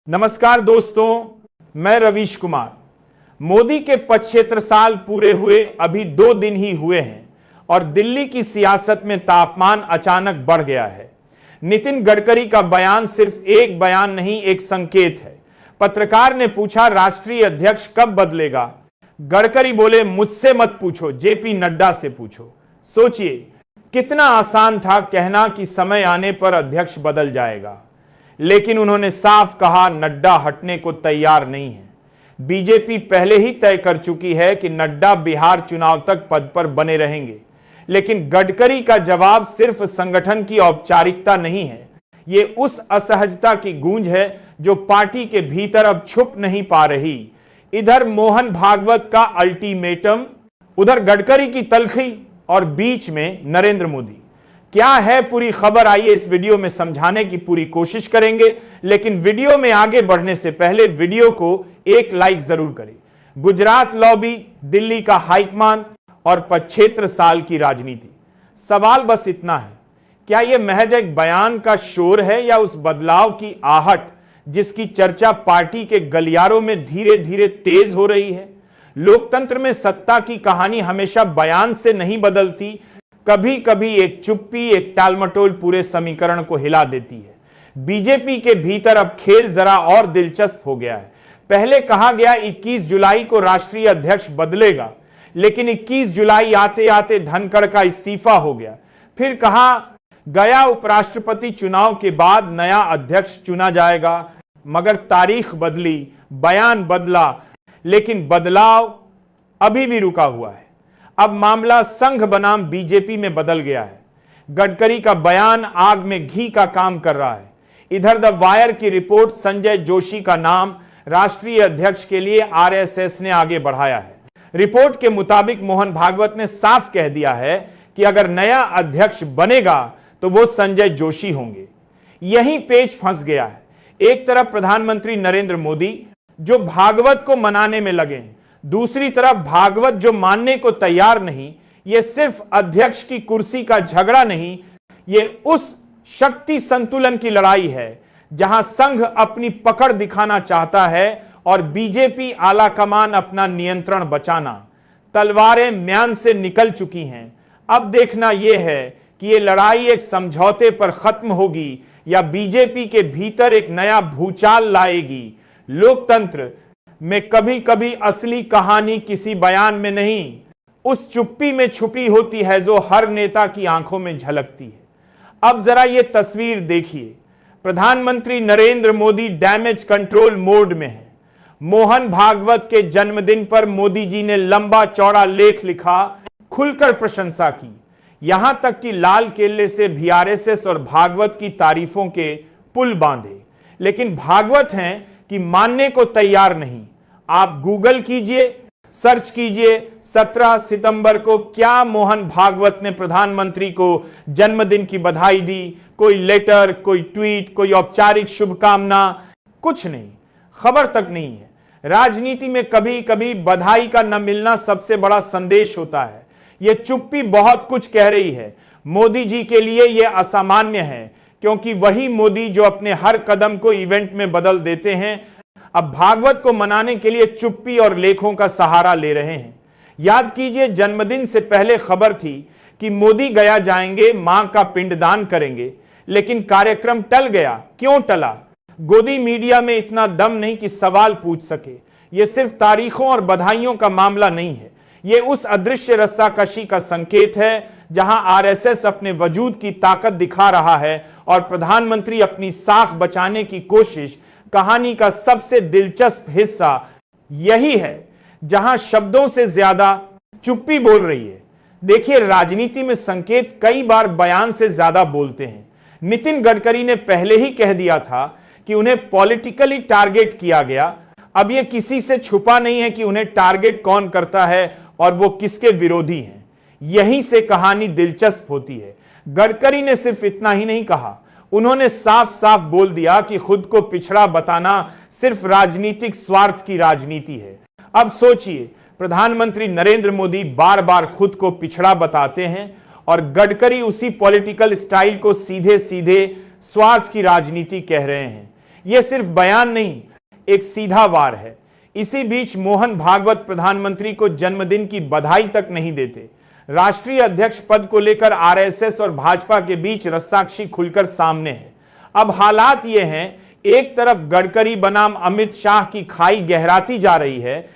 नमस्कार दोस्तों, मैं रवीश कुमार। मोदी के 75 साल पूरे हुए अभी 2 दिन ही हुए हैं और दिल्ली की सियासत में तापमान अचानक बढ़ गया है। नितिन गडकरी का बयान सिर्फ एक बयान नहीं, एक संकेत है। पत्रकार ने पूछा, राष्ट्रीय अध्यक्ष कब बदलेगा? गडकरी बोले, मुझसे मत पूछो, जेपी नड्डा से पूछो। सोचिए, कितना आसान था कहना कि समय आने पर अध्यक्ष बदल जाएगा, लेकिन उन्होंने साफ कहा नड्डा हटने को तैयार नहीं है। बीजेपी पहले ही तय कर चुकी है कि नड्डा बिहार चुनाव तक पद पर बने रहेंगे, लेकिन गडकरी का जवाब सिर्फ संगठन की औपचारिकता नहीं है, ये उस असहजता की गूंज है जो पार्टी के भीतर अब छुप नहीं पा रही। इधर मोहन भागवत का अल्टीमेटम, उधर गडकरी की तलखी और बीच में नरेंद्र मोदी। क्या है पूरी खबर, आइए इस वीडियो में समझाने की पूरी कोशिश करेंगे। लेकिन वीडियो में आगे बढ़ने से पहले वीडियो को एक लाइक जरूर करें। गुजरात लॉबी, दिल्ली का हाईकमान और 75 साल की राजनीति। सवाल बस इतना है, क्या यह महज एक बयान का शोर है या उस बदलाव की आहट जिसकी चर्चा पार्टी के गलियारों में धीरे धीरे तेज हो रही है? लोकतंत्र में सत्ता की कहानी हमेशा बयान से नहीं बदलती, कभी कभी एक चुप्पी, एक टालमटोल पूरे समीकरण को हिला देती है। बीजेपी के भीतर अब खेल जरा और दिलचस्प हो गया है। पहले कहा गया 21 जुलाई को राष्ट्रीय अध्यक्ष बदलेगा, लेकिन 21 जुलाई आते आते धनखड़ का इस्तीफा हो गया। फिर कहा गया उपराष्ट्रपति चुनाव के बाद नया अध्यक्ष चुना जाएगा, मगर तारीख बदली, बयान बदला, लेकिन बदलाव अभी भी रुका हुआ है। अब मामला संघ बनाम बीजेपी में बदल गया है। गडकरी का बयान आग में घी का काम कर रहा है। इधर द वायर की रिपोर्ट, संजय जोशी का नाम राष्ट्रीय अध्यक्ष के लिए आरएसएस ने आगे बढ़ाया है। रिपोर्ट के मुताबिक मोहन भागवत ने साफ कह दिया है कि अगर नया अध्यक्ष बनेगा तो वो संजय जोशी होंगे। यहीं पेच फंस गया है। एक तरफ प्रधानमंत्री नरेंद्र मोदी जो भागवत को मनाने में लगे हैं, दूसरी तरफ भागवत जो मानने को तैयार नहीं। यह सिर्फ अध्यक्ष की कुर्सी का झगड़ा नहीं, यह उस शक्ति संतुलन की लड़ाई है जहां संघ अपनी पकड़ दिखाना चाहता है और बीजेपी आला कमान अपना नियंत्रण बचाना। तलवारें म्यान से निकल चुकी हैं। अब देखना यह है कि यह लड़ाई एक समझौते पर खत्म होगी या बीजेपी के भीतर एक नया भूचाल लाएगी। लोकतंत्र में कभी कभी असली कहानी किसी बयान में नहीं, उस चुप्पी में छुपी होती है जो हर नेता की आंखों में झलकती है। अब जरा यह तस्वीर देखिए। प्रधानमंत्री Narendra Modi damage control mode में है। मोहन भागवत के जन्मदिन पर मोदी जी ने लंबा चौड़ा लेख लिखा, खुलकर प्रशंसा की, यहां तक कि लाल किले से भी आरएसएस और भागवत की तारीफों के पुल बांधे। लेकिन भागवत हैं कि मानने को तैयार नहीं। आप गूगल कीजिए, सर्च कीजिए 17 सितंबर को क्या मोहन भागवत ने प्रधानमंत्री को जन्मदिन की बधाई दी। कोई लेटर, कोई ट्वीट, कोई औपचारिक शुभकामना, कुछ नहीं, खबर तक नहीं है। राजनीति में कभी कभी बधाई का न मिलना सबसे बड़ा संदेश होता है। यह चुप्पी बहुत कुछ कह रही है। मोदी जी के लिए यह असामान्य है, क्योंकि वही मोदी जो अपने हर कदम को इवेंट में बदल देते हैं, अब भागवत को मनाने के लिए चुप्पी और लेखों का सहारा ले रहे हैं। याद कीजिए, जन्मदिन से पहले खबर थी कि मोदी गया जाएंगे, मां का पिंडदान करेंगे, लेकिन कार्यक्रम टल गया। क्यों टला? गोदी मीडिया में इतना दम नहीं कि सवाल पूछ सके। यह सिर्फ तारीखों और बधाइयों का मामला नहीं है, यह उस अदृश्य रस्साकशी का संकेत है जहां आरएसएस अपने वजूद की ताकत दिखा रहा है और प्रधानमंत्री अपनी साख बचाने की कोशिश। कहानी का सबसे दिलचस्प हिस्सा यही है जहां शब्दों से ज्यादा चुप्पी बोल रही है। देखिए, राजनीति में संकेत कई बार बयान से ज्यादा बोलते हैं। नितिन गडकरी ने पहले ही कह दिया था कि उन्हें पॉलिटिकली टारगेट किया गया। अब यह किसी से छुपा नहीं है कि उन्हें टारगेट कौन करता है और वो किसके विरोधी हैं। यहीं से कहानी दिलचस्प होती है। गडकरी ने सिर्फ इतना ही नहीं कहा, उन्होंने साफ साफ बोल दिया कि खुद को पिछड़ा बताना सिर्फ राजनीतिक स्वार्थ की राजनीति है। अब सोचिए, प्रधानमंत्री नरेंद्र मोदी बार बार खुद को पिछड़ा बताते हैं और गडकरी उसी पॉलिटिकल स्टाइल को सीधे सीधे स्वार्थ की राजनीति कह रहे हैं। यह सिर्फ बयान नहीं, एक सीधा वार है। इसी बीच मोहन भागवत प्रधानमंत्री को जन्मदिन की बधाई तक नहीं देते। राष्ट्रीय अध्यक्ष पद को लेकर आरएसएस और भाजपा के बीच रस्साकशी खुलकर सामने है। अब हालात ये हैं, एक तरफ गडकरी बनाम अमित शाह की खाई गहराती जा रही है,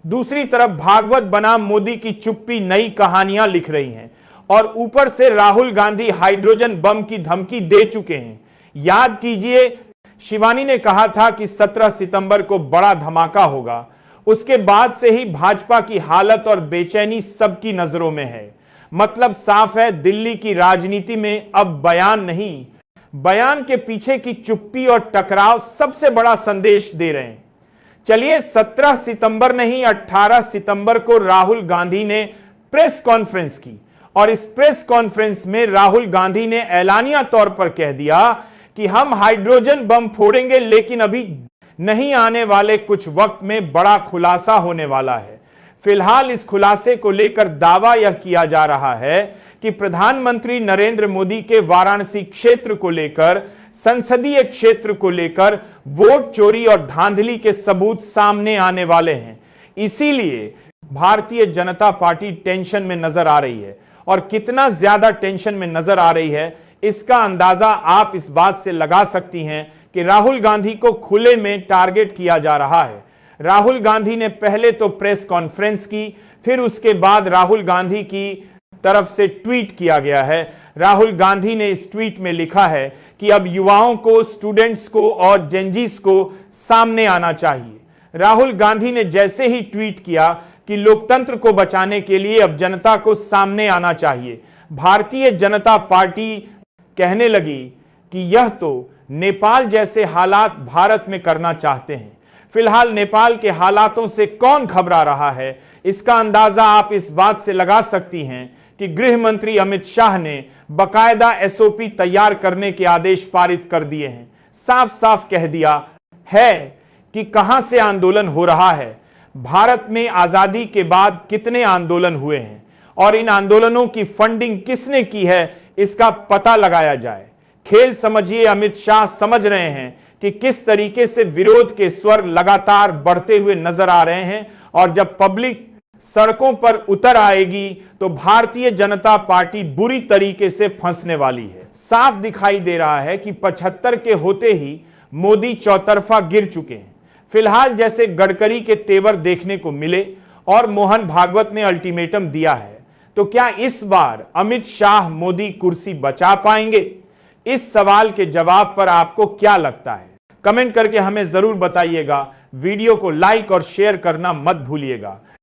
दूसरी तरफ भागवत बनाम मोदी की चुप्पी नई कहानियां लिख रही हैं, और ऊपर से राहुल गांधी हाइड्रोजन बम की धमकी दे चुके हैं। याद कीजिए, शिवानी ने कहा था कि 17 सितंबर को बड़ा धमाका होगा। उसके बाद से ही भाजपा की हालत और बेचैनी सबकी नजरों में है। मतलब साफ है, दिल्ली की राजनीति में अब बयान नहीं, बयान के पीछे की चुप्पी और टकराव सबसे बड़ा संदेश दे रहे हैं। चलिए, 17 सितंबर नहीं 18 सितंबर को राहुल गांधी ने प्रेस कॉन्फ्रेंस की, और इस प्रेस कॉन्फ्रेंस में राहुल गांधी ने ऐलानिया तौर पर कह दिया कि हम हाइड्रोजन बम फोड़ेंगे, लेकिन अभी नहीं, आने वाले कुछ वक्त में बड़ा खुलासा होने वाला है। फिलहाल इस खुलासे को लेकर दावा यह किया जा रहा है कि प्रधानमंत्री नरेंद्र मोदी के वाराणसी क्षेत्र को लेकर, संसदीय क्षेत्र को लेकर वोट चोरी और धांधली के सबूत सामने आने वाले हैं। इसीलिए भारतीय जनता पार्टी टेंशन में नजर आ रही है, और कितना ज्यादा टेंशन में नजर आ रही है इसका अंदाजा आप इस बात से लगा सकती हैं कि राहुल गांधी को खुले में टारगेट किया जा रहा है। राहुल गांधी ने पहले तो प्रेस कॉन्फ्रेंस की, फिर उसके बाद राहुल गांधी की तरफ से ट्वीट किया गया है। राहुल गांधी ने इस ट्वीट में लिखा है कि अब युवाओं को, स्टूडेंट्स को और जेनजीस को सामने आना चाहिए। राहुल गांधी ने जैसे ही ट्वीट किया कि लोकतंत्र को बचाने के लिए अब जनता को सामने आना चाहिए, भारतीय जनता पार्टी कहने लगी कि यह तो नेपाल जैसे हालात भारत में करना चाहते हैं। फिलहाल नेपाल के हालातों से कौन घबरा रहा है, इसका अंदाजा आप इस बात से लगा सकती हैं कि गृह मंत्री अमित शाह ने बकायदा एसओपी तैयार करने के आदेश पारित कर दिए हैं। साफ साफ कह दिया है कि कहां से आंदोलन हो रहा है, भारत में आजादी के बाद कितने आंदोलन हुए हैं, और इन आंदोलनों की फंडिंग किसने की है, इसका पता लगाया जाए। खेल समझिए, अमित शाह समझ रहे हैं कि किस तरीके से विरोध के स्वर लगातार बढ़ते हुए नजर आ रहे हैं, और जब पब्लिक सड़कों पर उतर आएगी तो भारतीय जनता पार्टी बुरी तरीके से फंसने वाली है। साफ दिखाई दे रहा है कि 75 के होते ही मोदी चौतरफा गिर चुके हैं। फिलहाल जैसे गडकरी के तेवर देखने को मिले और मोहन भागवत ने अल्टीमेटम दिया है, तो क्या इस बार अमित शाह मोदी कुर्सी बचा पाएंगे? इस सवाल के जवाब पर आपको क्या लगता है, कमेंट करके हमें जरूर बताइएगा। वीडियो को लाइक और शेयर करना मत भूलिएगा।